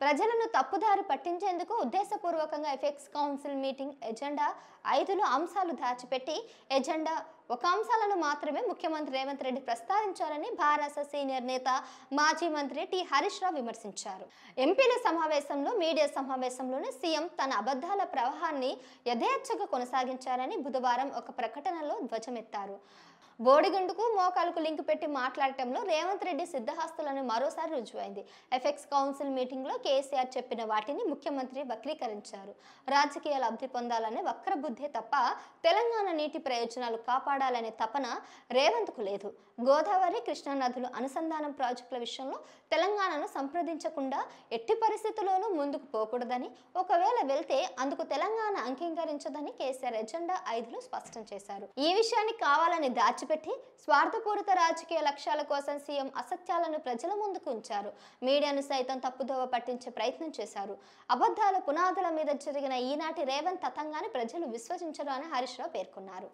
ప్రజలను తప్పుదారి పట్టించేందుకు ఉద్దేశపూర్వకంగా ఎఫెక్స్ కౌన్సిల్ మీటింగ్ ఎజెండా 5లో అంశాలు దాచిపెట్టి ఎజెండా ఒక అంశాలను మాత్రమే ముఖ్యమంత్రి రేవంత్ రెడ్డి ప్రస్తావించారని భారత సీనియర్ నేత మాజీ మంత్రి టి హరీష్ రావు విమర్శించారు. ఎంపీల సమావేశంలో మీడియా సమావేశంలోనే సీఎం తన అబద్ధాల ప్రవాహాన్ని యథేచ్ఛగా కొనసాగించారని బుధవారం ఒక ప్రకటనలో ధ్వజమెత్తారు. బోడిగుండుకు మోకాలకు లింక్ పెట్టి మాట్లాడటంలో రేవంత్ రెడ్డి సిద్ధహస్తులను మరోసారి రుజువైంది. ఎఫెక్స్ కౌన్సిల్ మీటింగ్ లో కేసీఆర్ చెప్పిన వాటిని ముఖ్యమంత్రి వక్రీకరించారు. రాజకీయ లబ్ధి పొందాలనే వక్రబుద్ధే తప్ప తెలంగాణ నీటి ప్రయోజనాలు కాపాడాలనే తపన రేవంత్ కు లేదు. గోదావరి కృష్ణా నదులు అనుసంధానం ప్రాజెక్టుల విషయంలో తెలంగాణను సంప్రదించకుండా ఎట్టి పరిస్థితుల్లోనూ ముందుకు పోకూడదని, ఒకవేళ వెళ్తే అందుకు తెలంగాణ అంగీకరించదని కేసీఆర్ ఎజెండా 5లో స్పష్టం చేశారు. ఈ విషయాన్ని కావాలని దాచిపెట్టి స్వార్థపూరిత రాజకీయ లక్ష్యాల కోసం సీఎం అసత్యాలను ప్రజల ముందుకు ఉంచారు. మీడియాను సైతం తప్పుదోవ పట్టించే ప్రయత్నం చేశారు. అబద్ధాల పునాదుల మీద జరిగిన ఈనాటి రేవంత్ తతంగాన్ని ప్రజలు విశ్వసించరు అని హరీష్ రావు పేర్కొన్నారు.